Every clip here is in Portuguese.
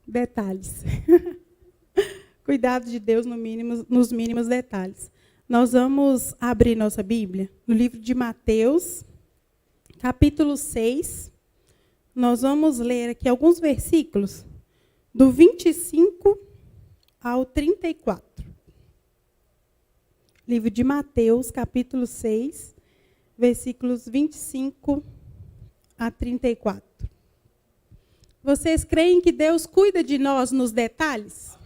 Detalhes. Cuidado de Deus nos mínimos detalhes. Nós vamos abrir nossa Bíblia no livro de Mateus, capítulo 6. Nós vamos ler aqui alguns versículos, do 25 ao 34. Livro de Mateus, capítulo 6, versículos 25 a 34. Vocês creem que Deus cuida de nós nos detalhes?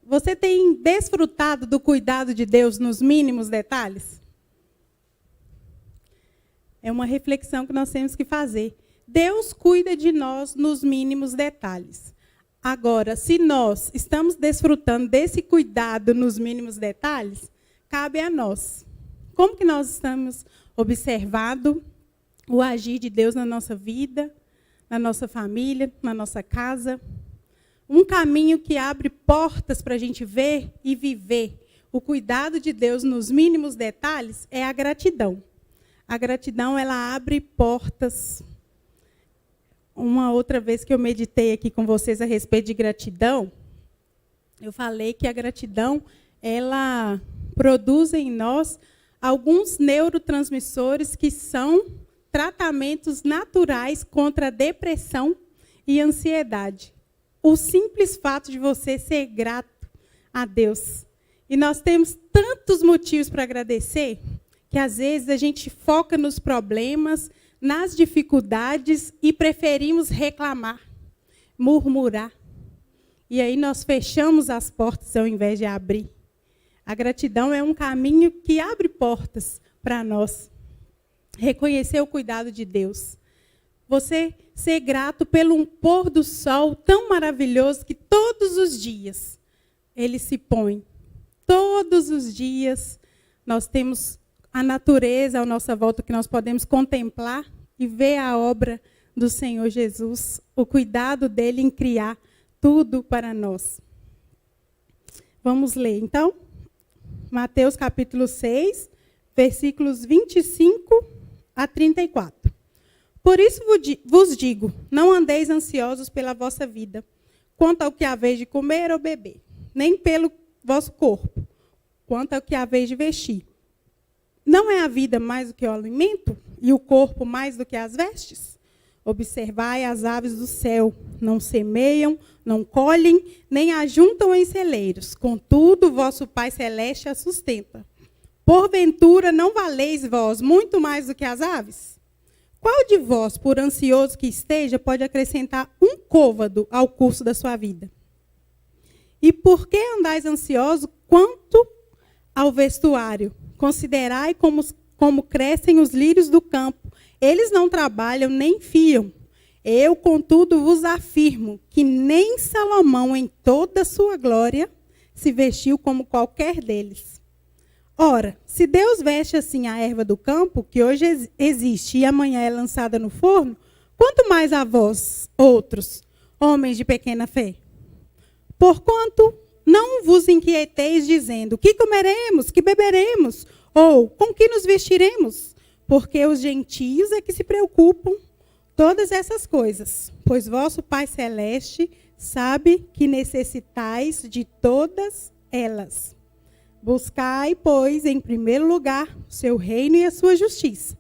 Você tem desfrutado do cuidado de Deus nos mínimos detalhes? É uma reflexão que nós temos que fazer. Deus cuida de nós nos mínimos detalhes. Agora, se nós estamos desfrutando desse cuidado nos mínimos detalhes, cabe a nós. Como que nós estamos observando o agir de Deus na nossa vida, na nossa família, na nossa casa? Um caminho que abre portas para a gente ver e viver o cuidado de Deus nos mínimos detalhes é a gratidão. A gratidão, ela abre portas. Uma outra vez que eu meditei aqui com vocês a respeito de gratidão, eu falei que a gratidão, ela produz em nós alguns neurotransmissores que são tratamentos naturais contra a depressão e ansiedade. O simples fato de você ser grato a Deus. E nós temos tantos motivos para agradecer, que às vezes a gente foca nos problemas, nas dificuldades e preferimos reclamar, murmurar. E aí nós fechamos as portas ao invés de abrir. A gratidão é um caminho que abre portas para nós. Reconhecer o cuidado de Deus. Você ser grato pelo pôr do sol tão maravilhoso que todos os dias ele se põe. Todos os dias nós temos a natureza à nossa volta que nós podemos contemplar e ver a obra do Senhor Jesus, o cuidado dele em criar tudo para nós. Vamos ler, então, Mateus capítulo 6, versículos 25 a 34. Por isso vos digo, não andeis ansiosos pela vossa vida, quanto ao que haveis de comer ou beber, nem pelo vosso corpo, quanto ao que haveis de vestir. Não é a vida mais do que o alimento, e o corpo mais do que as vestes? Observai as aves do céu, não semeiam, não colhem, nem ajuntam em celeiros, contudo vosso Pai Celeste as sustenta. Porventura não valeis vós muito mais do que as aves? Qual de vós, por ansioso que esteja, pode acrescentar um côvado ao curso da sua vida? E por que andais ansiosos quanto ao vestuário? Considerai como crescem os lírios do campo. Eles não trabalham nem fiam. Eu, contudo, vos afirmo que nem Salomão, em toda a sua glória, se vestiu como qualquer deles. Ora, se Deus veste assim a erva do campo, que hoje existe e amanhã é lançada no forno, quanto mais a vós, outros, homens de pequena fé? Porquanto não vos inquieteis dizendo, que comeremos, que beberemos, ou com que nos vestiremos? Porque os gentios é que se preocupam todas essas coisas, pois vosso Pai Celeste sabe que necessitais de todas elas. Buscai, pois, em primeiro lugar, o seu reino e a sua justiça,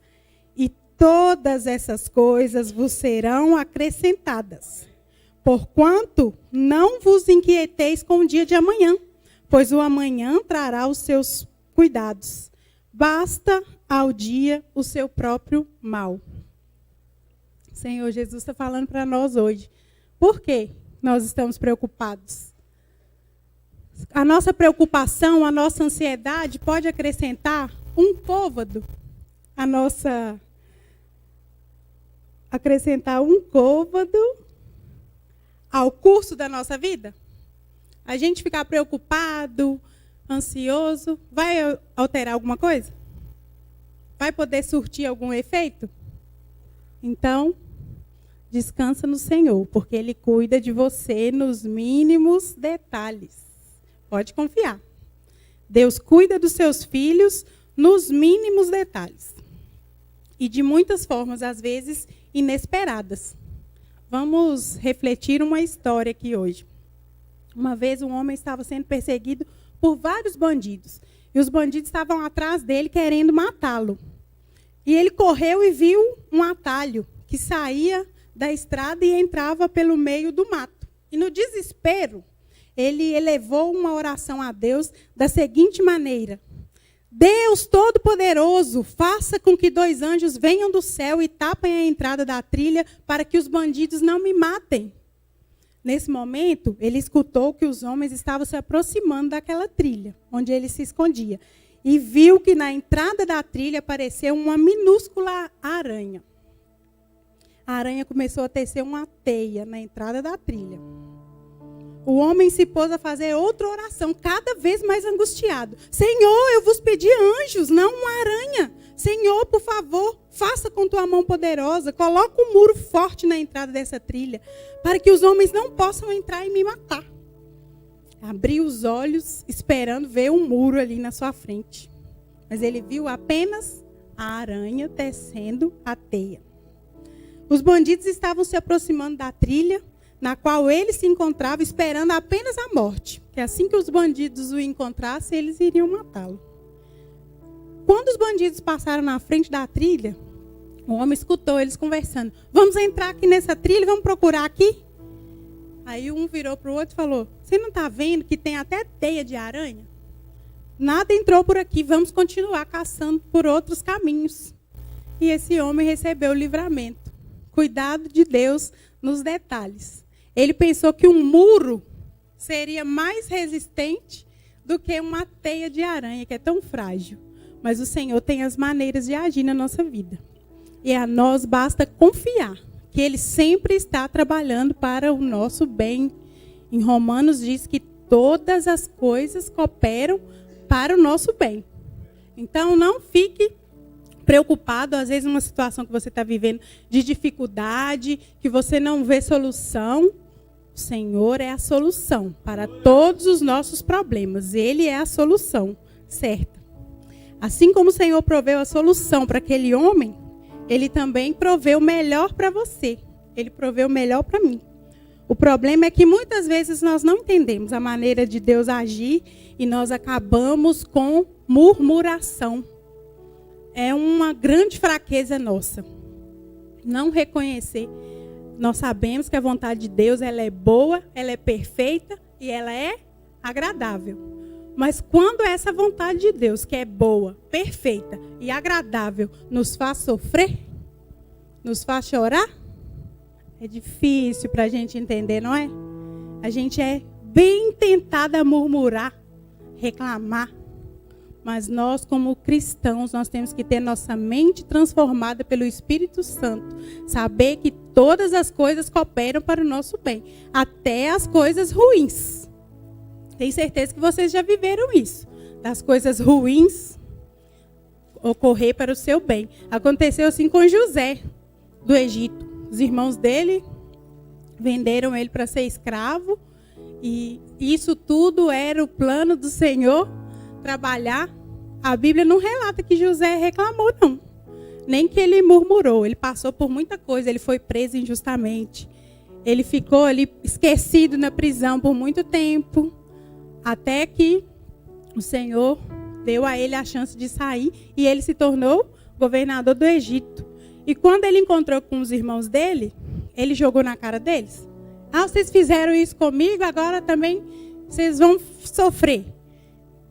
e todas essas coisas vos serão acrescentadas. Porquanto não vos inquieteis com o dia de amanhã, pois o amanhã trará os seus cuidados. Basta ao dia o seu próprio mal. O Senhor Jesus está falando para nós hoje. Por que nós estamos preocupados? A nossa preocupação, a nossa ansiedade pode acrescentar um côvado. Acrescentar um côvado ao curso da nossa vida? A gente ficar preocupado, ansioso, vai alterar alguma coisa? Vai poder surtir algum efeito? Então, descansa no Senhor, porque Ele cuida de você nos mínimos detalhes. Pode confiar. Deus cuida dos seus filhos nos mínimos detalhes. E de muitas formas, às vezes, inesperadas. Vamos refletir uma história aqui hoje. Uma vez um homem estava sendo perseguido por vários bandidos. E os bandidos estavam atrás dele querendo matá-lo. E ele correu e viu um atalho que saía da estrada e entrava pelo meio do mato. E no desespero, ele elevou uma oração a Deus da seguinte maneira: Deus Todo-Poderoso, faça com que 2 anjos venham do céu e tapem a entrada da trilha para que os bandidos não me matem. Nesse momento, ele escutou que os homens estavam se aproximando daquela trilha, onde ele se escondia. E viu que na entrada da trilha apareceu uma minúscula aranha. A aranha começou a tecer uma teia na entrada da trilha. O homem se pôs a fazer outra oração, cada vez mais angustiado. Senhor, eu vos pedi anjos, não uma aranha. Senhor, por favor, faça com tua mão poderosa, coloca um muro forte na entrada dessa trilha, para que os homens não possam entrar e me matar. Abriu os olhos, esperando ver um muro ali na sua frente. Mas ele viu apenas a aranha tecendo a teia. Os bandidos estavam se aproximando da trilha, na qual ele se encontrava, esperando apenas a morte. Que assim que os bandidos o encontrassem, eles iriam matá-lo. Quando os bandidos passaram na frente da trilha, o homem escutou eles conversando. Vamos entrar aqui nessa trilha, vamos procurar aqui? Aí um virou para o outro e falou, você não está vendo que tem até teia de aranha? Nada entrou por aqui, vamos continuar caçando por outros caminhos. E esse homem recebeu o livramento. Cuidado de Deus nos detalhes. Ele pensou que um muro seria mais resistente do que uma teia de aranha, que é tão frágil. Mas o Senhor tem as maneiras de agir na nossa vida. E a nós basta confiar que Ele sempre está trabalhando para o nosso bem. Em Romanos diz que todas as coisas cooperam para o nosso bem. Então não fique preocupado, às vezes, numa situação que você está vivendo de dificuldade, que você não vê solução. O Senhor é a solução para todos os nossos problemas. Ele é a solução certa. Assim como o Senhor proveu a solução para aquele homem, Ele também proveu o melhor para você. Ele proveu o melhor para mim. O problema é que muitas vezes nós não entendemos a maneira de Deus agir e nós acabamos com murmuração. É uma grande fraqueza nossa. Não reconhecer. Nós sabemos que a vontade de Deus ela é boa, ela é perfeita e ela é agradável. Mas quando essa vontade de Deus, que é boa, perfeita e agradável, nos faz sofrer, nos faz chorar, é difícil para a gente entender, não é? A gente é bem tentada a murmurar, reclamar. Mas nós, como cristãos, nós temos que ter nossa mente transformada pelo Espírito Santo. Saber que todas as coisas cooperam para o nosso bem. Até as coisas ruins. Tenho certeza que vocês já viveram isso. Das coisas ruins ocorrer para o seu bem. Aconteceu assim com José, do Egito. Os irmãos dele venderam ele para ser escravo. E isso tudo era o plano do Senhor trabalhar. A Bíblia não relata que José reclamou, não. Nem que ele murmurou. Ele passou por muita coisa. Ele foi preso injustamente. Ele ficou ali esquecido na prisão por muito tempo. Até que o Senhor deu a ele a chance de sair. E ele se tornou governador do Egito. E quando ele encontrou com os irmãos dele, ele jogou na cara deles. Ah, vocês fizeram isso comigo, agora também vocês vão sofrer.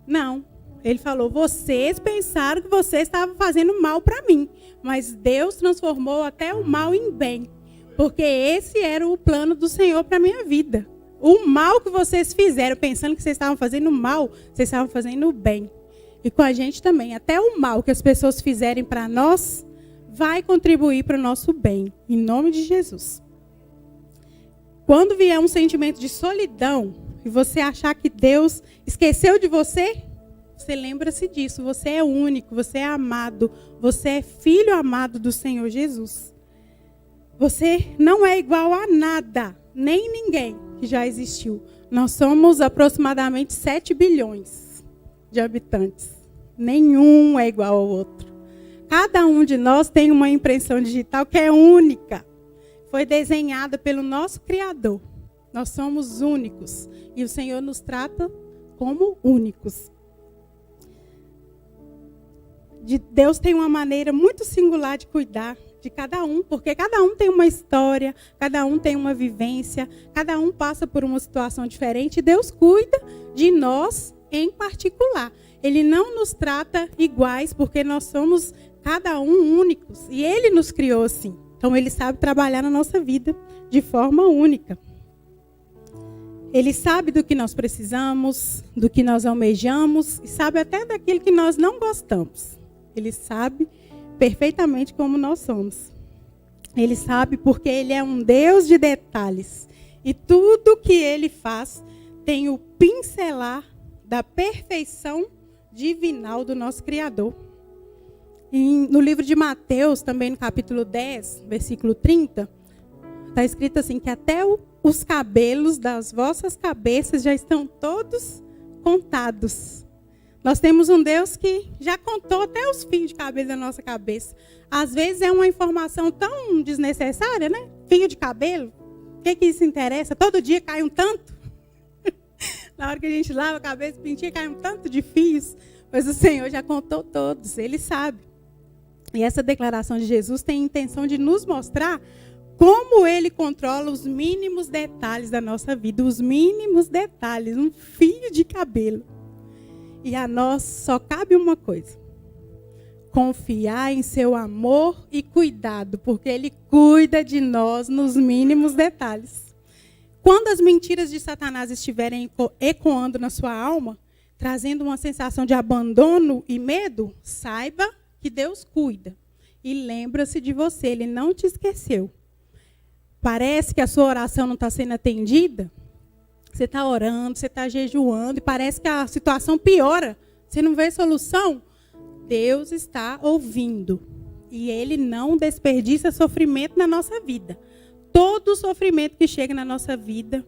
Não. Ele falou, vocês pensaram que vocês estavam fazendo mal para mim. Mas Deus transformou até o mal em bem. Porque esse era o plano do Senhor para a minha vida. O mal que vocês fizeram, pensando que vocês estavam fazendo mal, vocês estavam fazendo bem. E com a gente também. Até o mal que as pessoas fizerem para nós, vai contribuir para o nosso bem. Em nome de Jesus. Quando vier um sentimento de solidão, e você achar que Deus esqueceu de você, você lembra-se disso. Você é único, você é amado, você é filho amado do Senhor Jesus. Você não é igual a nada, nem ninguém que já existiu. Nós somos aproximadamente 7 bilhões de habitantes. Nenhum é igual ao outro. Cada um de nós tem uma impressão digital que é única. foi desenhada pelo nosso Criador. Nós somos únicos e o Senhor nos trata como únicos. Deus tem uma maneira muito singular de cuidar de cada um, porque cada um tem uma história, cada um tem uma vivência, cada um passa por uma situação diferente. Deus cuida de nós em particular. Ele não nos trata iguais, porque nós somos cada um únicos e Ele nos criou assim. Então Ele sabe trabalhar na nossa vida de forma única. Ele sabe do que nós precisamos, do que nós almejamos e sabe até daquilo que nós não gostamos. Ele sabe perfeitamente como nós somos. Ele sabe porque Ele é um Deus de detalhes. E tudo que Ele faz tem o pincelar da perfeição divinal do nosso Criador. No livro de Mateus, também no capítulo 10, versículo 30, está escrito assim, que até os cabelos das vossas cabeças já estão todos contados. Nós temos um Deus que já contou até os fios de cabelo da nossa cabeça. Às vezes é uma informação tão desnecessária, né? Fio de cabelo, o que isso interessa? Todo dia cai um tanto. Na hora que a gente lava a cabeça, pintinha, cai um tanto de fios. Mas o Senhor já contou todos, Ele sabe. E essa declaração de Jesus tem a intenção de nos mostrar como Ele controla os mínimos detalhes da nossa vida. Os mínimos detalhes, um fio de cabelo. E a nós só cabe uma coisa: confiar em seu amor e cuidado, porque Ele cuida de nós nos mínimos detalhes. Quando as mentiras de Satanás estiverem ecoando na sua alma, trazendo uma sensação de abandono e medo, saiba que Deus cuida. E lembra-se de você, Ele não te esqueceu. Parece que a sua oração não está sendo atendida? Você está orando, você está jejuando, e parece que a situação piora. Você não vê solução? Deus está ouvindo. E Ele não desperdiça sofrimento na nossa vida. Todo sofrimento que chega na nossa vida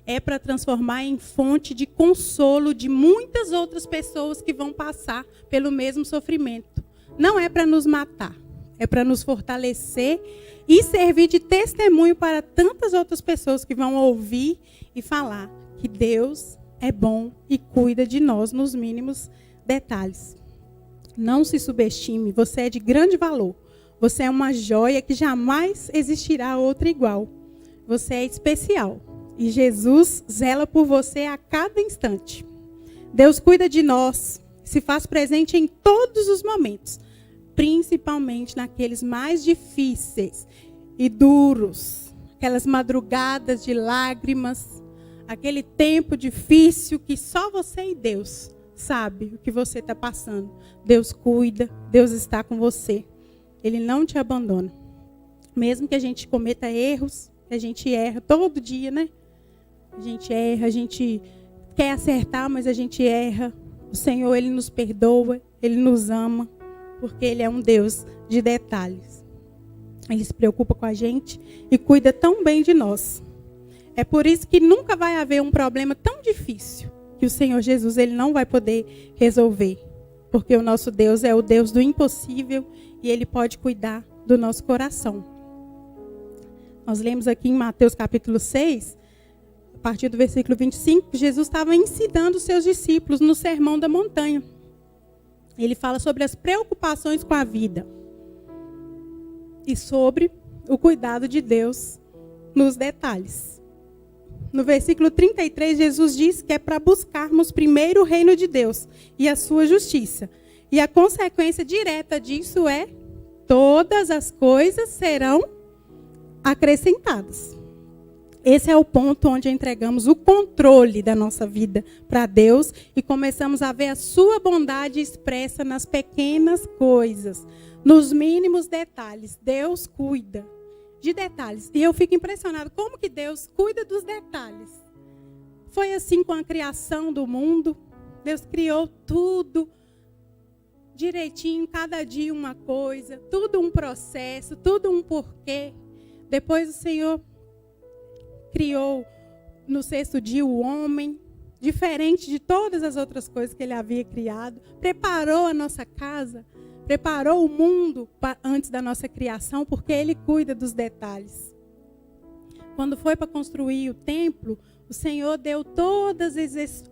é para transformar em fonte de consolo de muitas outras pessoas que vão passar pelo mesmo sofrimento. Não é para nos matar, é para nos fortalecer e servir de testemunho para tantas outras pessoas que vão ouvir e falar que Deus é bom e cuida de nós nos mínimos detalhes. Não se subestime, você é de grande valor. Você é uma joia que jamais existirá outra igual. Você é especial. E Jesus zela por você a cada instante. Deus cuida de nós, se faz presente em todos os momentos, principalmente naqueles mais difíceis e duros, aquelas madrugadas de lágrimas, aquele tempo difícil que só você e Deus sabe o que você está passando. Deus cuida, Deus está com você. Ele não te abandona. Mesmo que a gente cometa erros, que a gente erra todo dia, né? A gente erra, a gente quer acertar, mas a gente erra. O Senhor, Ele nos perdoa, Ele nos ama, porque Ele é um Deus de detalhes. Ele se preocupa com a gente e cuida tão bem de nós. É por isso que nunca vai haver um problema tão difícil que o Senhor Jesus Ele não vai poder resolver. Porque o nosso Deus é o Deus do impossível e Ele pode cuidar do nosso coração. Nós lemos aqui em Mateus capítulo 6, a partir do versículo 25, Jesus estava ensinando os seus discípulos no Sermão da Montanha. Ele fala sobre as preocupações com a vida e sobre o cuidado de Deus nos detalhes. No versículo 33, Jesus diz que é para buscarmos primeiro o reino de Deus e a sua justiça. E a consequência direta disso é: todas as coisas serão acrescentadas. Esse é o ponto onde entregamos o controle da nossa vida para Deus e começamos a ver a sua bondade expressa nas pequenas coisas, nos mínimos detalhes. Deus cuida de detalhes. E eu fico impressionado como que Deus cuida dos detalhes. Foi assim com a criação do mundo. Deus criou tudo direitinho, cada dia uma coisa, tudo um processo, tudo um porquê. Depois o Senhor criou no sexto dia o homem, diferente de todas as outras coisas que Ele havia criado. Preparou a nossa casa, preparou o mundo antes da nossa criação, porque Ele cuida dos detalhes. quando foi para construir o templo, o Senhor deu todas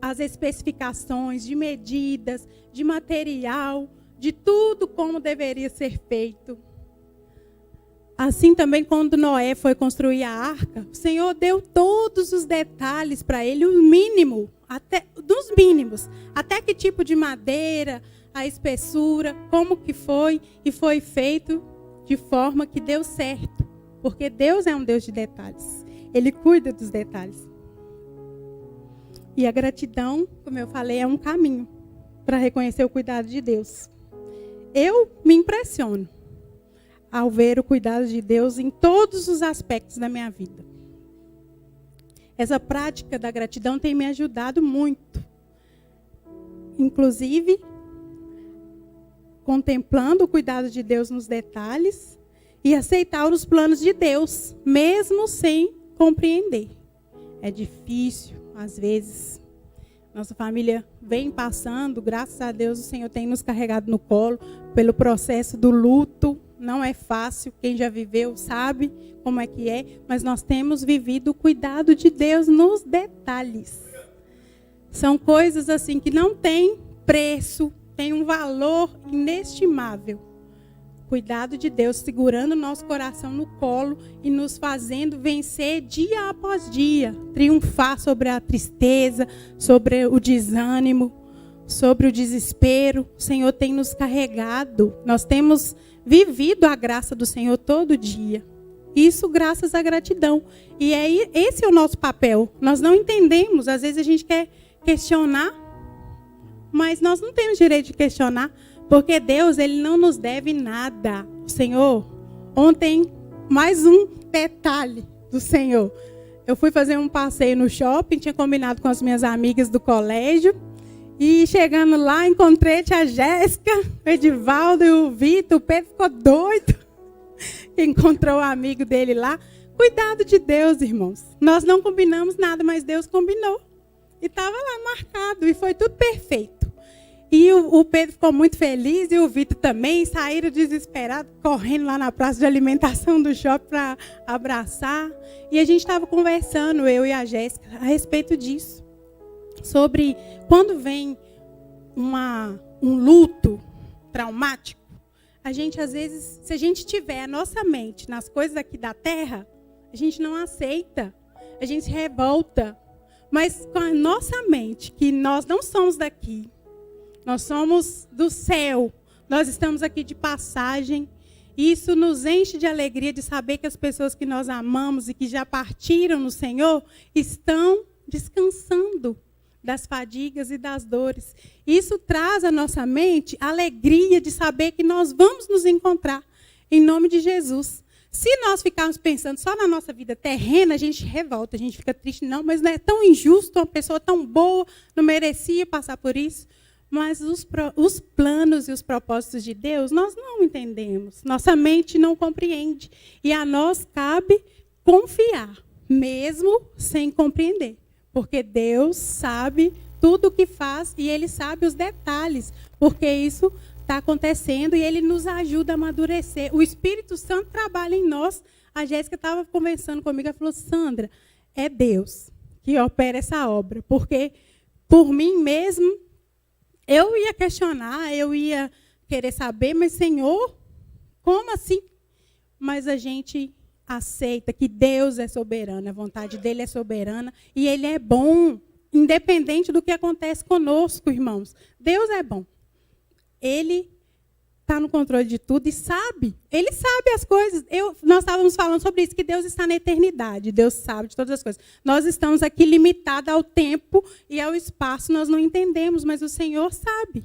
as especificações de medidas, de material, de tudo como deveria ser feito. Assim também quando Noé foi construir a arca, o Senhor deu todos os detalhes para ele, o mínimo, até dos mínimos, até que tipo de madeira, a espessura, como que foi, e foi feito de forma que deu certo, porque Deus é um Deus de detalhes, Ele cuida dos detalhes. E a gratidão, como eu falei, é um caminho para reconhecer o cuidado de Deus. Eu me impressiono ao ver o cuidado de Deus em todos os aspectos da minha vida. Essa prática da gratidão tem me ajudado muito. Inclusive, contemplando o cuidado de Deus nos detalhes e aceitar os planos de Deus, mesmo sem compreender. É difícil, às vezes. Nossa família vem passando, graças a Deus o Senhor tem nos carregado no colo pelo processo do luto. Não é fácil, quem já viveu sabe como é que é, mas nós temos vivido o cuidado de Deus nos detalhes. São coisas assim que não tem preço, tem um valor inestimável. Cuidado de Deus segurando o nosso coração no colo e nos fazendo vencer dia após dia, triunfar sobre a tristeza, sobre o desânimo, sobre o desespero. O Senhor tem nos carregado, nós temos vivido a graça do Senhor todo dia. Isso graças à gratidão. E esse é o nosso papel. Nós não entendemos, às vezes a gente quer questionar, mas nós não temos direito de questionar, porque Deus, Ele não nos deve nada. O Senhor, ontem, mais um detalhe do Senhor. Eu fui fazer um passeio no shopping, tinha combinado com as minhas amigas do colégio, e chegando lá, encontrei a tia Jéssica, o Edivaldo e o Vitor. O Pedro ficou doido. Encontrou o amigo dele lá. Cuidado de Deus, irmãos. Nós não combinamos nada, mas Deus combinou. E estava lá marcado, e foi tudo perfeito. E o Pedro ficou muito feliz, e o Vitor também. Saíram desesperados, correndo lá na praça de alimentação do shopping para abraçar. E a gente estava conversando, eu e a Jéssica, a respeito disso. Sobre quando vem um luto traumático, a gente às vezes, se a gente tiver a nossa mente nas coisas aqui da terra, a gente não aceita, a gente se revolta. Mas com a nossa mente, que nós não somos daqui, nós somos do céu, nós estamos aqui de passagem, e isso nos enche de alegria de saber que as pessoas que nós amamos e que já partiram no Senhor estão descansando das fadigas e das dores. Isso traz à nossa mente a alegria de saber que nós vamos nos encontrar, em nome de Jesus. Se nós ficarmos pensando só na nossa vida terrena, a gente revolta, a gente fica triste. Não, mas não é tão injusto, uma pessoa tão boa, não merecia passar por isso. Mas os planos e os propósitos de Deus, nós não entendemos. Nossa mente não compreende. E a nós cabe confiar, mesmo sem compreender. Porque Deus sabe tudo o que faz e Ele sabe os detalhes, porque isso está acontecendo e Ele nos ajuda a amadurecer. O Espírito Santo trabalha em nós. A Jéssica estava conversando comigo, ela falou: Sandra, é Deus que opera essa obra, porque por mim mesmo eu ia questionar, eu ia querer saber, mas Senhor, como assim? Mas a gente aceita que Deus é soberano, a vontade dele é soberana e ele é bom, independente do que acontece conosco, irmãos. Deus é bom. Ele está no controle de tudo e sabe. Ele sabe as coisas. Nós estávamos falando sobre isso, que Deus está na eternidade. Deus sabe de todas as coisas. Nós estamos aqui limitados ao tempo e ao espaço. Nós não entendemos, mas o Senhor sabe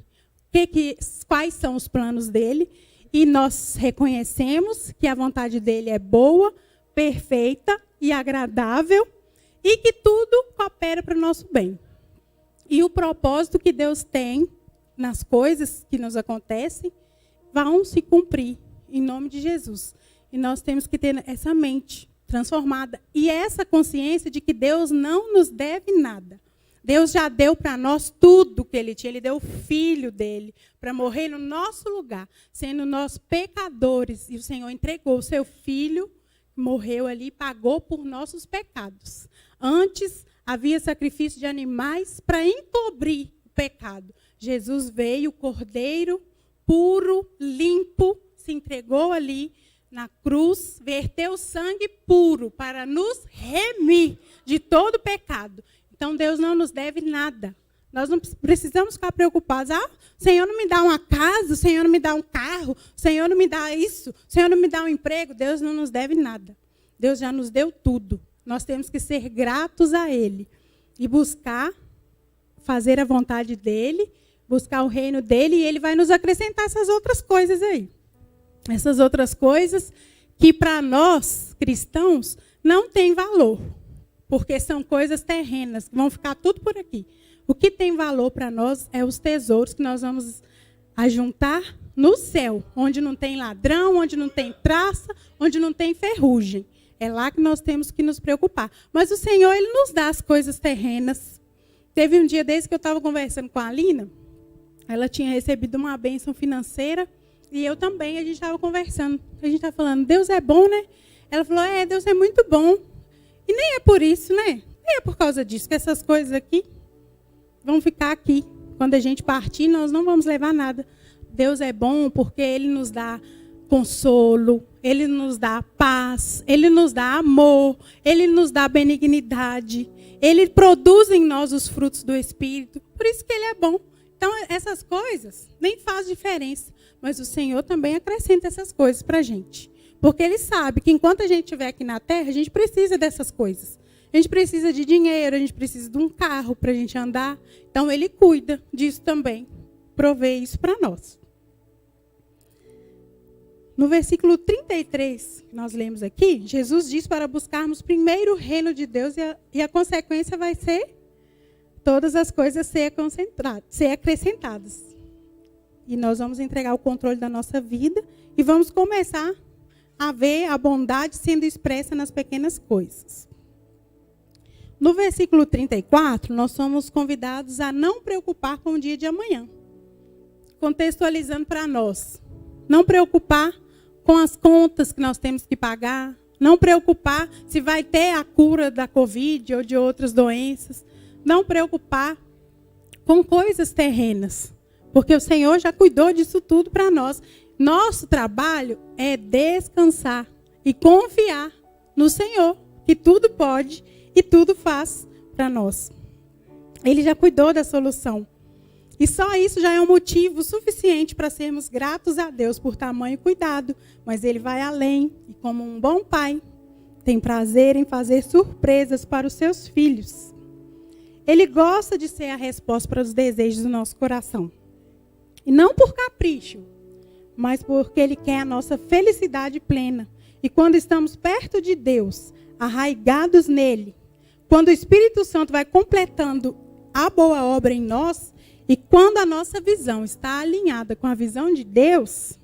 quais são os planos dele. E nós reconhecemos que a vontade dele é boa, perfeita e agradável e que tudo coopera para o nosso bem. E o propósito que Deus tem nas coisas que nos acontecem vão se cumprir em nome de Jesus. E nós temos que ter essa mente transformada e essa consciência de que Deus não nos deve nada. Deus já deu para nós tudo que Ele tinha. Ele deu o Filho dele para morrer no nosso lugar, sendo nós pecadores. E o Senhor entregou o seu Filho, morreu ali e pagou por nossos pecados. Antes, havia sacrifício de animais para encobrir o pecado. Jesus veio, o cordeiro, puro, limpo, se entregou ali na cruz, verteu sangue puro para nos remir de todo pecado. Então, Deus não nos deve nada. Nós não precisamos ficar preocupados. Ah, o Senhor não me dá uma casa, o Senhor não me dá um carro, o Senhor não me dá isso, o Senhor não me dá um emprego. Deus não nos deve nada. Deus já nos deu tudo. Nós temos que ser gratos a Ele e buscar fazer a vontade dEle, buscar o reino dEle, e Ele vai nos acrescentar essas outras coisas aí. Essas outras coisas que para nós, cristãos, não tem valor, porque são coisas terrenas, que vão ficar tudo por aqui. O que tem valor para nós é os tesouros que nós vamos ajuntar no céu, onde não tem ladrão, onde não tem traça, onde não tem ferrugem. É lá que nós temos que nos preocupar. Mas o Senhor, Ele nos dá as coisas terrenas. Teve um dia desse que eu estava conversando com a Alina, ela tinha recebido uma bênção financeira, e eu também, a gente estava conversando. A gente estava falando, Deus é bom, né? Ela falou, Deus é muito bom. E nem é por isso, né? Nem é por causa disso, que essas coisas aqui vão ficar aqui. Quando a gente partir, nós não vamos levar nada. Deus é bom porque Ele nos dá consolo, Ele nos dá paz, Ele nos dá amor, Ele nos dá benignidade. Ele produz em nós os frutos do Espírito. Por isso que Ele é bom. Então, essas coisas nem faz diferença. Mas o Senhor também acrescenta essas coisas para a gente. Porque Ele sabe que enquanto a gente estiver aqui na terra, a gente precisa dessas coisas. A gente precisa de dinheiro, a gente precisa de um carro para a gente andar. Então, Ele cuida disso também. Provê isso para nós. No versículo 33, que nós lemos aqui, Jesus diz para buscarmos primeiro o reino de Deus e a consequência vai ser todas as coisas ser acrescentadas. E nós vamos entregar o controle da nossa vida e vamos começar a ver a bondade sendo expressa nas pequenas coisas. No versículo 34, nós somos convidados a não preocupar com o dia de amanhã. Contextualizando para nós. Não preocupar com as contas que nós temos que pagar. Não preocupar se vai ter a cura da Covid ou de outras doenças. Não preocupar com coisas terrenas. Porque o Senhor já cuidou disso tudo para nós. Nosso trabalho é descansar e confiar no Senhor, que tudo pode e tudo faz para nós. Ele já cuidou da solução. E só isso já é um motivo suficiente para sermos gratos a Deus por tamanho cuidado. Mas Ele vai além e, como um bom pai, tem prazer em fazer surpresas para os seus filhos. Ele gosta de ser a resposta para os desejos do nosso coração. E não por capricho, mas porque Ele quer a nossa felicidade plena. E quando estamos perto de Deus, arraigados nele, quando o Espírito Santo vai completando a boa obra em nós, e quando a nossa visão está alinhada com a visão de Deus,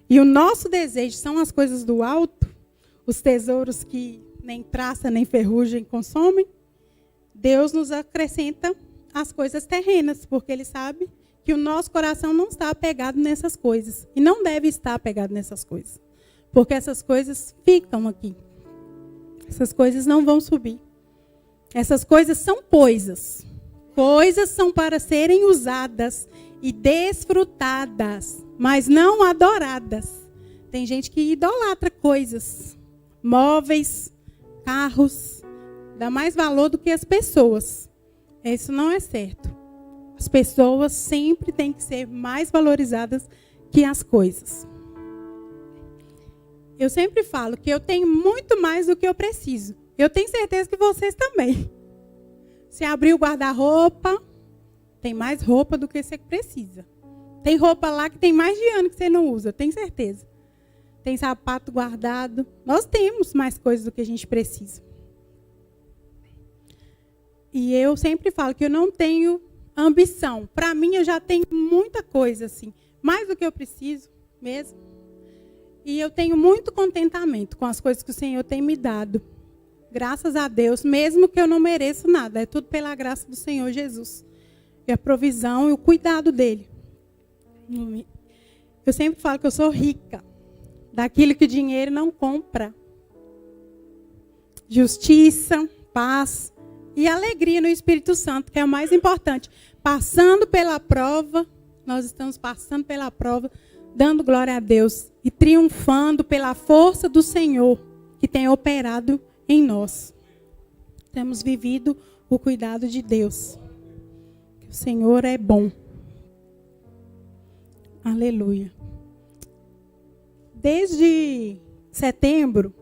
e o nosso desejo são as coisas do alto, os tesouros que nem traça nem ferrugem consomem, Deus nos acrescenta as coisas terrenas, porque Ele sabe que o nosso coração não está apegado nessas coisas. E não deve estar apegado nessas coisas. Porque essas coisas ficam aqui. Essas coisas não vão subir. Essas coisas são coisas. Coisas são para serem usadas e desfrutadas, mas não adoradas. Tem gente que idolatra coisas. Móveis, carros. Dá mais valor do que as pessoas. Isso não é certo. As pessoas sempre têm que ser mais valorizadas que as coisas. Eu sempre falo que eu tenho muito mais do que eu preciso. Eu tenho certeza que vocês também. Se abrir o guarda-roupa, tem mais roupa do que você precisa. Tem roupa lá que tem mais de ano que você não usa, tenho certeza. Tem sapato guardado. Nós temos mais coisas do que a gente precisa. E eu sempre falo que eu não tenho ambição. Para mim, eu já tenho muita coisa, assim. Mais do que eu preciso mesmo. E eu tenho muito contentamento com as coisas que o Senhor tem me dado. Graças a Deus, mesmo que eu não mereça nada. É tudo pela graça do Senhor Jesus. E a provisão e o cuidado dEle. Eu sempre falo que eu sou rica. Daquilo que o dinheiro não compra. justiça, paz e alegria no Espírito Santo, que é o mais importante. Passando pela prova, nós estamos passando pela prova, dando glória a Deus e triunfando pela força do Senhor que tem operado em nós. Temos vivido o cuidado de Deus. O Senhor é bom. Aleluia. Desde setembro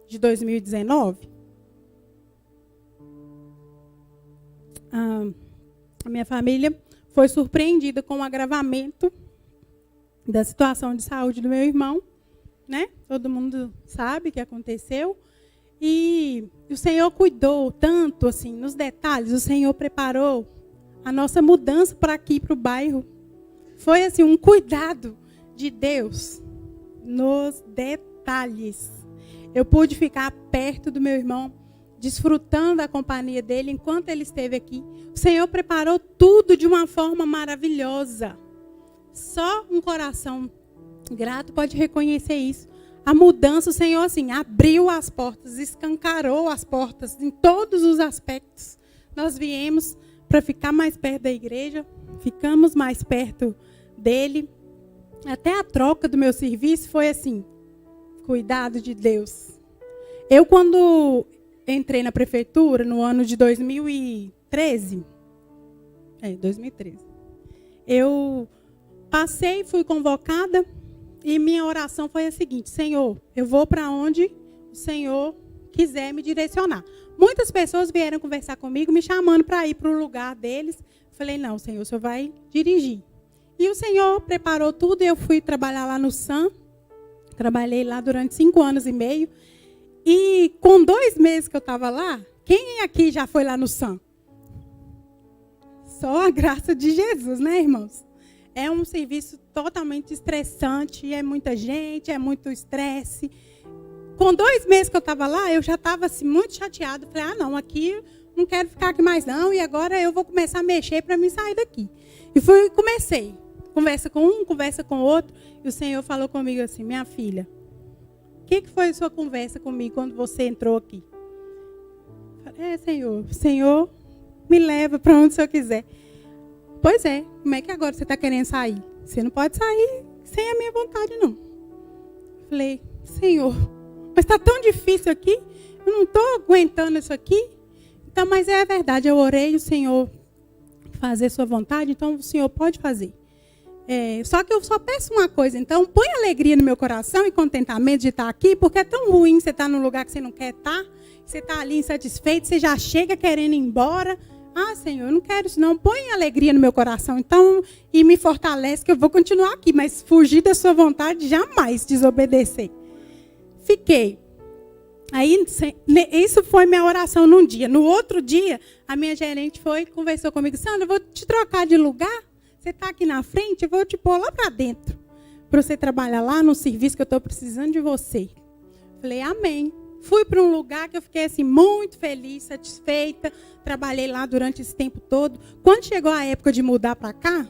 de 2019, a minha família foi surpreendida com o agravamento da situação de saúde do meu irmão, né? Todo mundo sabe o que aconteceu. E o Senhor cuidou tanto, assim, nos detalhes. O Senhor preparou a nossa mudança para aqui, para o bairro. Foi, assim, um cuidado de Deus nos detalhes. Eu pude ficar perto do meu irmão, desfrutando da companhia dele enquanto ele esteve aqui. O Senhor preparou tudo de uma forma maravilhosa. Só um coração grato pode reconhecer isso. A mudança, o Senhor, assim, abriu as portas, escancarou as portas em todos os aspectos. Nós viemos para ficar mais perto da igreja, ficamos mais perto dele. Até a troca do meu serviço foi assim, cuidado de Deus. Eu, quando entrei na prefeitura, no ano de 2013, eu passei, fui convocada, e minha oração foi a seguinte: Senhor, eu vou para onde o Senhor quiser me direcionar. Muitas pessoas vieram conversar comigo, me chamando para ir para o lugar deles. Falei, não, Senhor, o Senhor vai dirigir. E o Senhor preparou tudo, eu fui trabalhar lá no SAM. Trabalhei lá durante 5 anos e meio. E com 2 meses que eu estava lá, quem aqui já foi lá no SAM? Só a graça de Jesus, né, irmãos? É um serviço totalmente estressante, é muita gente, é muito estresse. Com 2 meses que eu estava lá, eu já estava assim, muito chateada. Falei, não, aqui não quero ficar aqui mais não, e agora eu vou começar a mexer para mim sair daqui. E comecei. Conversa com um, conversa com outro, e o Senhor falou comigo assim, minha filha, o que foi a sua conversa comigo quando você entrou aqui? Eu falei, Senhor, o Senhor me leva para onde o Senhor quiser. Pois é, como é que agora você está querendo sair? Você não pode sair sem a minha vontade, não. Falei, Senhor, mas está tão difícil aqui, eu não estou aguentando isso aqui. Então, mas é a verdade, eu orei o Senhor fazer sua vontade, então o Senhor pode fazer. Só que eu só peço uma coisa, então põe alegria no meu coração e contentamento de estar aqui, porque é tão ruim você estar num lugar que você não quer estar, você está ali insatisfeito, você já chega querendo ir embora. Senhor, eu não quero isso não, põe alegria no meu coração, então, e me fortalece que eu vou continuar aqui, mas fugir da sua vontade, jamais desobedecer. Fiquei. Aí, isso foi minha oração num dia. No outro dia, a minha gerente conversou comigo, Sandra, eu vou te trocar de lugar, você está aqui na frente, eu vou te pôr lá para dentro, para você trabalhar lá no serviço que eu estou precisando de você. Falei, amém. Fui para um lugar que eu fiquei assim, muito feliz, satisfeita. Trabalhei lá durante esse tempo todo. Quando chegou a época de mudar para cá,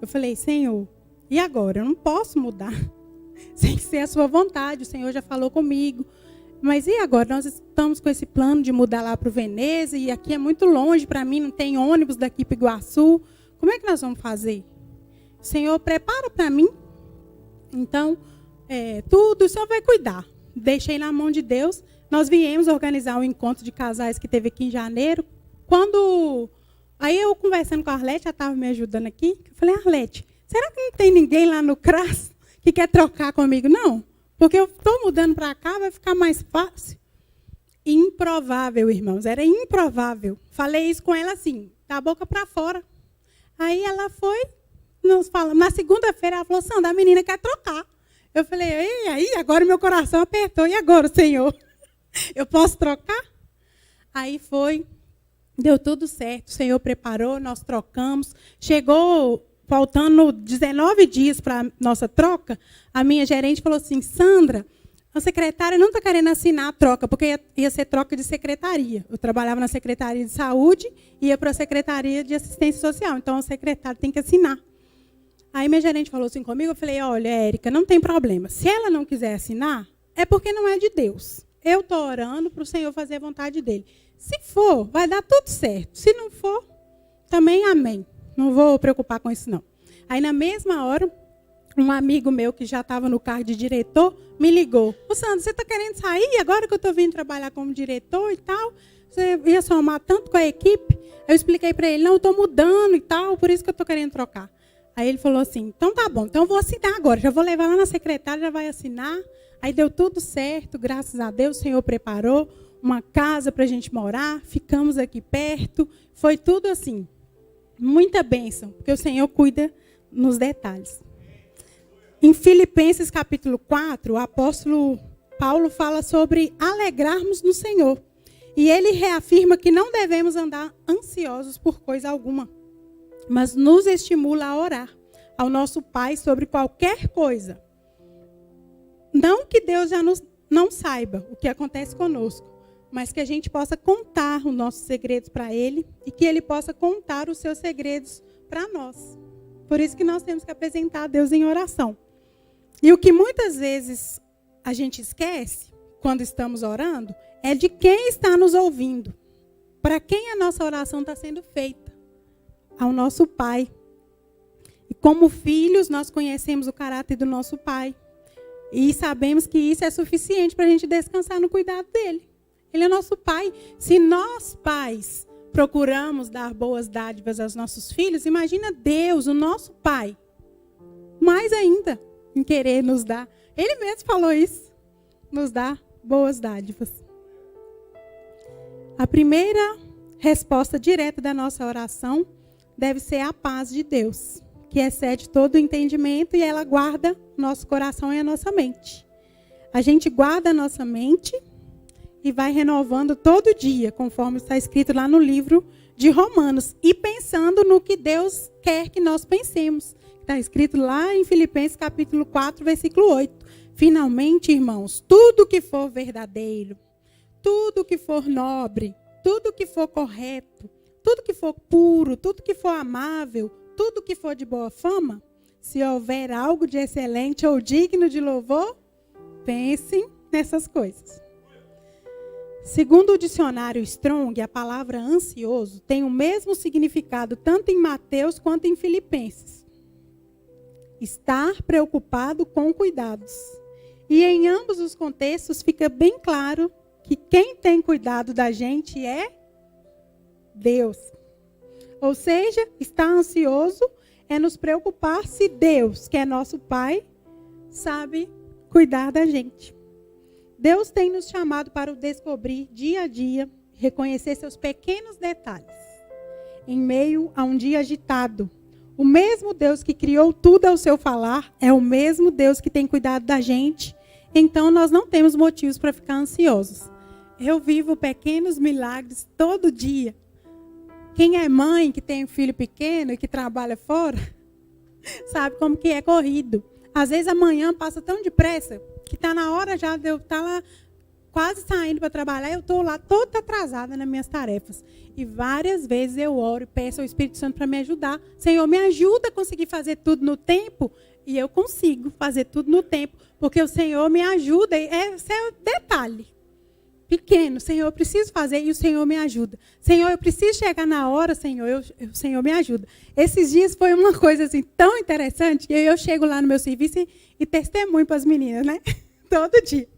eu falei, Senhor, e agora? Eu não posso mudar. Sem ser a sua vontade. O Senhor já falou comigo. Mas e agora? Nós estamos com esse plano de mudar lá para o Veneza. E aqui é muito longe para mim. Não tem ônibus daqui para Iguaçu. Como é que nós vamos fazer? O Senhor prepara para mim. Então, tudo o Senhor vai cuidar. Deixei na mão de Deus. Nós viemos organizar um encontro de casais que teve aqui em janeiro. Aí eu conversando com a Arlete, ela estava me ajudando aqui. Eu falei, Arlete, será que não tem ninguém lá no CRAS que quer trocar comigo? Não, porque eu estou mudando para cá, vai ficar mais fácil. Improvável, irmãos, era improvável. Falei isso com ela assim, da boca para fora. Aí ela foi, nós falamos, na segunda-feira ela falou, Sandra, a menina quer trocar. Eu falei, e aí, agora meu coração apertou. E agora, Senhor? Eu posso trocar? Aí deu tudo certo. O Senhor preparou, nós trocamos. Chegou, faltando 19 dias para a nossa troca, a minha gerente falou assim, Sandra, a secretária não está querendo assinar a troca, porque ia ser troca de secretaria. Eu trabalhava na Secretaria de Saúde e ia para a Secretaria de Assistência Social. Então, o secretário tem que assinar. Aí minha gerente falou assim comigo, eu falei, olha, Érica, não tem problema. Se ela não quiser assinar, é porque não é de Deus. eu estou orando para o Senhor fazer a vontade dele. Se for, vai dar tudo certo. Se não for, também amém. Não vou preocupar com isso, não. Aí, na mesma hora, um amigo meu que já estava no cargo de diretor me ligou. Ô, Sandra, você está querendo sair agora que eu estou vindo trabalhar como diretor e tal? Você ia somar tanto com a equipe? Eu expliquei para ele, não, eu estou mudando e tal, por isso que eu estou querendo trocar. Aí ele falou assim, então tá bom, então eu vou assinar agora, já vou levar lá na secretária, já vai assinar. Aí deu tudo certo, graças a Deus, o Senhor preparou uma casa para a gente morar, ficamos aqui perto, foi tudo assim, muita bênção, porque o Senhor cuida nos detalhes. Em Filipenses capítulo 4, o apóstolo Paulo fala sobre alegrarmos no Senhor. E ele reafirma que não devemos andar ansiosos por coisa alguma, mas nos estimula a orar ao nosso Pai sobre qualquer coisa. Não que Deus já não saiba o que acontece conosco, mas que a gente possa contar os nossos segredos para Ele e que Ele possa contar os seus segredos para nós. Por isso que nós temos que apresentar a Deus em oração. E o que muitas vezes a gente esquece, quando estamos orando, é de quem está nos ouvindo. Para quem a nossa oração está sendo feita? Ao nosso Pai. E como filhos, nós conhecemos o caráter do nosso Pai. E sabemos que isso é suficiente para a gente descansar no cuidado dele. Ele é nosso Pai. Se nós, pais, procuramos dar boas dádivas aos nossos filhos, imagina Deus, o nosso Pai. Mais ainda, em querer nos dar. Ele mesmo falou isso. Nos dar boas dádivas. A primeira resposta direta da nossa oração deve ser a paz de Deus, que excede todo o entendimento e ela guarda nosso coração e a nossa mente. A gente guarda a nossa mente e vai renovando todo dia, conforme está escrito lá no livro de Romanos, e pensando no que Deus quer que nós pensemos. Está escrito lá em Filipenses capítulo 4, versículo 8. Finalmente, irmãos, tudo que for verdadeiro, tudo que for nobre, tudo que for correto, tudo que for puro, tudo que for amável, tudo que for de boa fama, se houver algo de excelente ou digno de louvor, pensem nessas coisas. Segundo o dicionário Strong, a palavra ansioso tem o mesmo significado tanto em Mateus quanto em Filipenses. Estar preocupado com cuidados. E em ambos os contextos fica bem claro que quem tem cuidado da gente é Deus. Ou seja, estar ansioso é nos preocupar se Deus, que é nosso Pai, sabe cuidar da gente. Deus tem nos chamado para o descobrir dia a dia, reconhecer seus pequenos detalhes. Em meio a um dia agitado, o mesmo Deus que criou tudo ao seu falar é o mesmo Deus que tem cuidado da gente. Então, nós não temos motivos para ficar ansiosos. Eu vivo pequenos milagres todo dia. Quem é mãe, que tem um filho pequeno e que trabalha fora, sabe como que é corrido. Às vezes, amanhã passa tão depressa que está na hora já de eu estar lá quase saindo para trabalhar. Eu estou lá toda atrasada nas minhas tarefas. E várias vezes eu oro e peço ao Espírito Santo para me ajudar. Senhor, me ajuda a conseguir fazer tudo no tempo. E eu consigo fazer tudo no tempo. Porque o Senhor me ajuda. Esse é o detalhe. Pequeno, Senhor, eu preciso fazer e o Senhor me ajuda. Senhor, eu preciso chegar na hora, Senhor, o Senhor me ajuda. Esses dias foi uma coisa assim tão interessante que eu chego lá no meu serviço e testemunho para as meninas, né? Todo dia.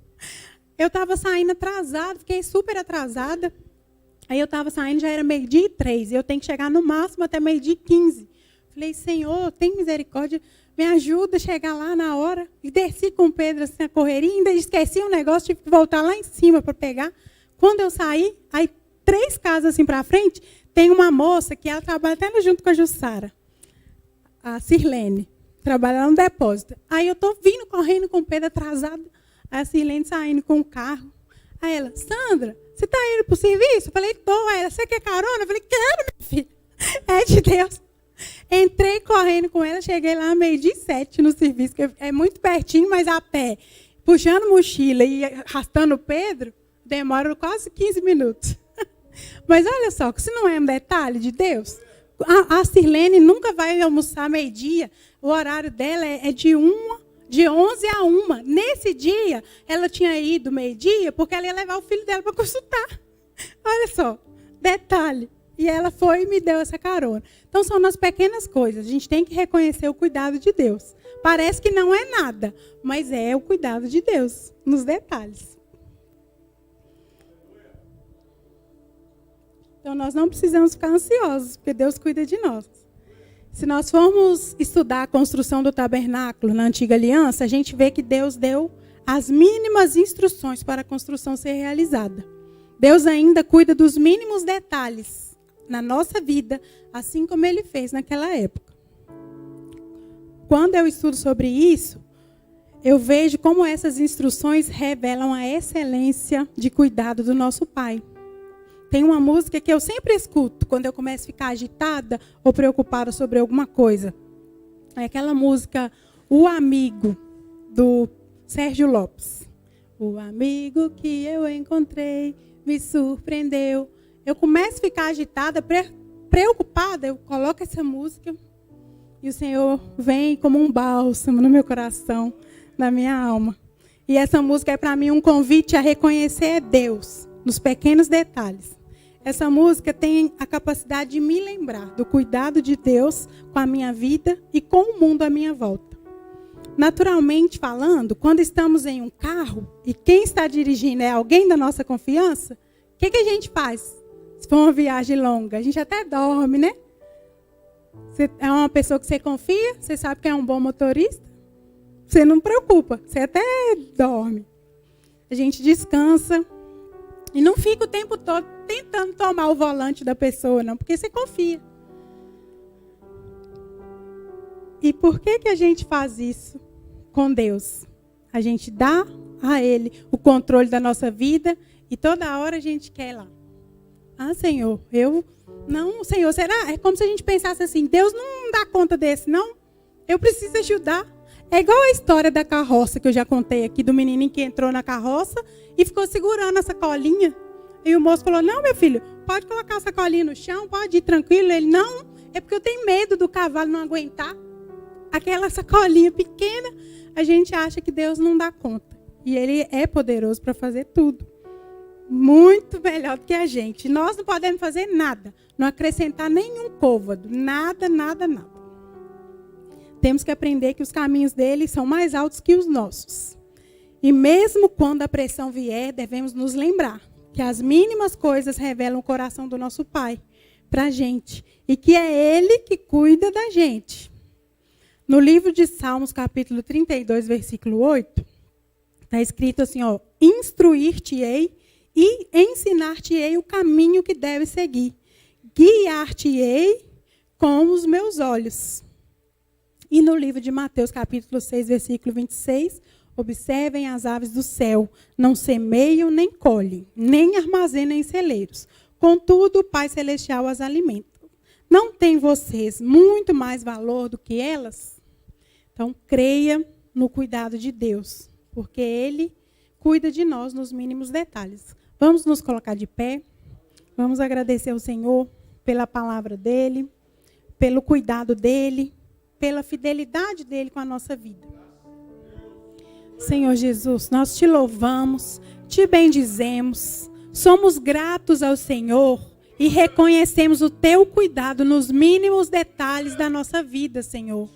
Eu estava saindo atrasada, fiquei super atrasada. Aí eu estava saindo, já era 12:03, e eu tenho que chegar no máximo até 12:15. Falei, Senhor, tem misericórdia, me ajuda a chegar lá na hora. E desci com o Pedro assim, na correria, ainda esqueci um negócio, tive que voltar lá em cima para pegar. Quando eu saí, aí 3 casas assim para frente, tem uma moça que ela trabalha até junto com a Jussara, a Sirlene, trabalha no depósito. Aí eu estou vindo correndo com o Pedro atrasado, aí a Sirlene saindo com o carro. Aí ela, Sandra, você está indo para o serviço? Eu falei, estou. Aí ela, você quer carona? Eu falei, quero, minha filha. É de Deus. Entrei correndo com ela, cheguei lá 12:07 no serviço, que é muito pertinho, mas a pé, puxando mochila e arrastando o Pedro, demora quase 15 minutos. Mas olha só, se não é um detalhe de Deus, a Sirlene nunca vai almoçar 12:00, o horário dela é de de 11 a 1. Nesse dia, ela tinha ido meio-dia porque ela ia levar o filho dela para consultar. Olha só, detalhe. E ela foi e me deu essa carona. Então, são nas pequenas coisas. A gente tem que reconhecer o cuidado de Deus. Parece que não é nada, mas é o cuidado de Deus, nos detalhes. Então, nós não precisamos ficar ansiosos, porque Deus cuida de nós. Se nós formos estudar a construção do tabernáculo na Antiga Aliança, a gente vê que Deus deu as mínimas instruções para a construção ser realizada. Deus ainda cuida dos mínimos detalhes na nossa vida, assim como Ele fez naquela época. Quando eu estudo sobre isso, eu vejo como essas instruções revelam a excelência de cuidado do nosso Pai. Tem uma música que eu sempre escuto quando eu começo a ficar agitada ou preocupada sobre alguma coisa. É aquela música O Amigo, do Sérgio Lopes. O amigo que eu encontrei me surpreendeu. Eu começo a ficar agitada, preocupada, eu coloco essa música e o Senhor vem como um bálsamo no meu coração, na minha alma. E essa música é para mim um convite a reconhecer Deus nos pequenos detalhes. Essa música tem a capacidade de me lembrar do cuidado de Deus com a minha vida e com o mundo à minha volta. Naturalmente falando, quando estamos em um carro e quem está dirigindo é alguém da nossa confiança, o que a gente faz? Se for uma viagem longa, a gente até dorme, né? Você é uma pessoa que você confia, você sabe que é um bom motorista, você não preocupa, você até dorme. A gente descansa e não fica o tempo todo tentando tomar o volante da pessoa, não, porque você confia. E por que a gente faz isso com Deus? A gente dá a Ele o controle da nossa vida e toda hora a gente quer lá. Ah, Senhor, não, Senhor, será? É como se a gente pensasse assim, Deus não dá conta desse, não? Eu preciso ajudar. É igual a história da carroça que eu já contei aqui, do menininho que entrou na carroça e ficou segurando a sacolinha. E o moço falou, não, meu filho, pode colocar a sacolinha no chão, pode ir tranquilo. Ele, não, é porque eu tenho medo do cavalo não aguentar. Aquela sacolinha pequena, a gente acha que Deus não dá conta. E Ele é poderoso para fazer tudo. Muito melhor do que a gente. Nós não podemos fazer nada. Não acrescentar nenhum côvado. Nada, nada, nada. Temos que aprender que os caminhos dele são mais altos que os nossos. E mesmo quando a pressão vier, devemos nos lembrar que as mínimas coisas revelam o coração do nosso Pai para a gente. E que é Ele que cuida da gente. No livro de Salmos, capítulo 32, versículo 8, está escrito assim, ó, instruir-te-ei e ensinar-te-ei o caminho que deve seguir. Guiar-te-ei com os meus olhos. E no livro de Mateus, capítulo 6, versículo 26, observem as aves do céu, não semeiam nem colhem, nem armazenam em celeiros. Contudo, o Pai Celestial as alimenta. Não tem vocês muito mais valor do que elas? Então, creia no cuidado de Deus, porque Ele cuida de nós nos mínimos detalhes. Vamos nos colocar de pé, vamos agradecer ao Senhor pela palavra dEle, pelo cuidado dEle, pela fidelidade dEle com a nossa vida. Senhor Jesus, nós te louvamos, te bendizemos, somos gratos ao Senhor e reconhecemos o teu cuidado nos mínimos detalhes da nossa vida, Senhor.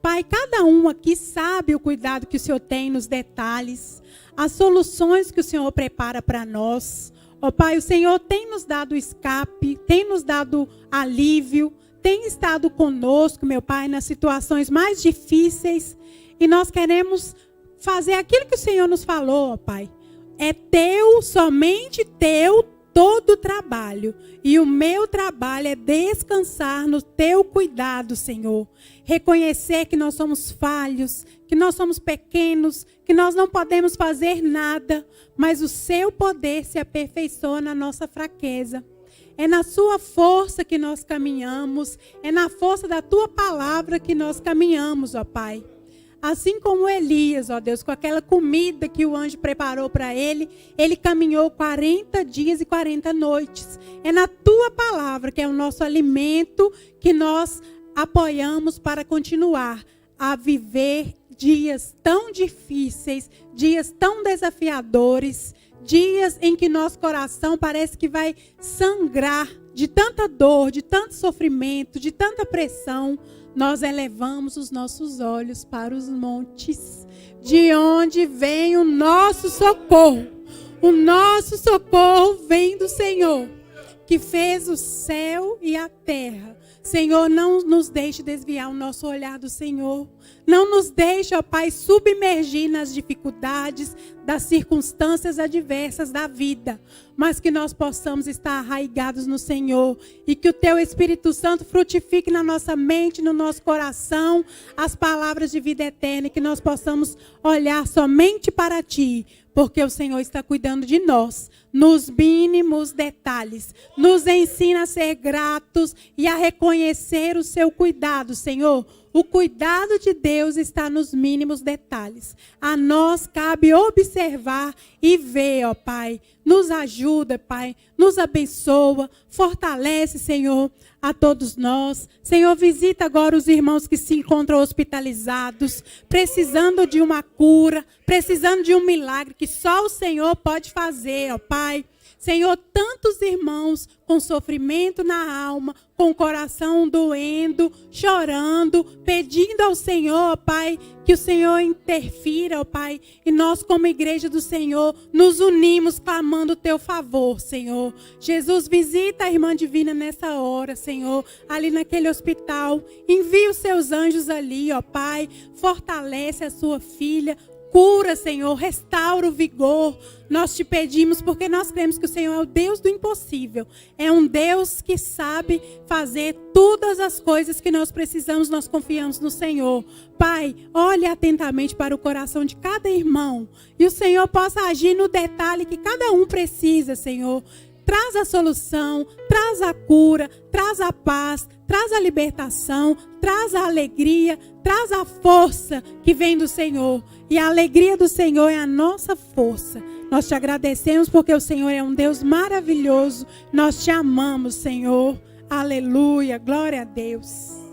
Pai, cada um aqui sabe o cuidado que o Senhor tem nos detalhes, as soluções que o Senhor prepara para nós. Ó Pai, o Senhor tem nos dado escape, tem nos dado alívio, tem estado conosco, meu Pai, nas situações mais difíceis. E nós queremos fazer aquilo que o Senhor nos falou, ó Pai. É teu, somente teu, todo o trabalho. E o meu trabalho é descansar no teu cuidado, Senhor. Reconhecer que nós somos falhos, que nós somos pequenos, que nós não podemos fazer nada, mas o seu poder se aperfeiçoa na nossa fraqueza. É na sua força que nós caminhamos, é na força da tua palavra que nós caminhamos, ó Pai. Assim como Elias, ó Deus, com aquela comida que o anjo preparou para ele, ele caminhou 40 dias e 40 noites. É na tua palavra que é o nosso alimento que nós apoiamos para continuar a viver dias tão difíceis, dias tão desafiadores, dias em que nosso coração parece que vai sangrar de tanta dor, de tanto sofrimento, de tanta pressão. Nós elevamos os nossos olhos para os montes, de onde vem o nosso socorro. O nosso socorro vem do Senhor, que fez o céu e a terra. Senhor, não nos deixe desviar o nosso olhar do Senhor. Não nos deixe, ó Pai, submergir nas dificuldades, das circunstâncias adversas da vida. Mas que nós possamos estar arraigados no Senhor. E que o Teu Espírito Santo frutifique na nossa mente, no nosso coração, as palavras de vida eterna. E que nós possamos olhar somente para Ti. Porque o Senhor está cuidando de nós, nos mínimos detalhes. Nos ensina a ser gratos e a reconhecer o seu cuidado, Senhor. O cuidado de Deus está nos mínimos detalhes. A nós cabe observar e ver, ó Pai. Nos ajuda, Pai. Nos abençoa. Fortalece, Senhor, a todos nós. Senhor, visita agora os irmãos que se encontram hospitalizados, precisando de uma cura, precisando de um milagre que só o Senhor pode fazer, ó Pai. Senhor, tantos irmãos com sofrimento na alma, com o coração doendo, chorando, pedindo ao Senhor, ó Pai, que o Senhor interfira, ó Pai. E nós, como igreja do Senhor, nos unimos clamando o Teu favor, Senhor. Jesus, visita a irmã Divina nessa hora, Senhor, ali naquele hospital. Envia os Seus anjos ali, ó Pai. Fortalece a sua filha. Cura, Senhor, restaura o vigor. Nós Te pedimos porque nós cremos que o Senhor é o Deus do impossível. É um Deus que sabe fazer todas as coisas que nós precisamos, nós confiamos no Senhor. Pai, olhe atentamente para o coração de cada irmão. E o Senhor possa agir no detalhe que cada um precisa, Senhor. Traz a solução, traz a cura, traz a paz, traz a libertação, traz a alegria, traz a força que vem do Senhor. E a alegria do Senhor é a nossa força. Nós Te agradecemos porque o Senhor é um Deus maravilhoso. Nós Te amamos, Senhor. Aleluia, glória a Deus.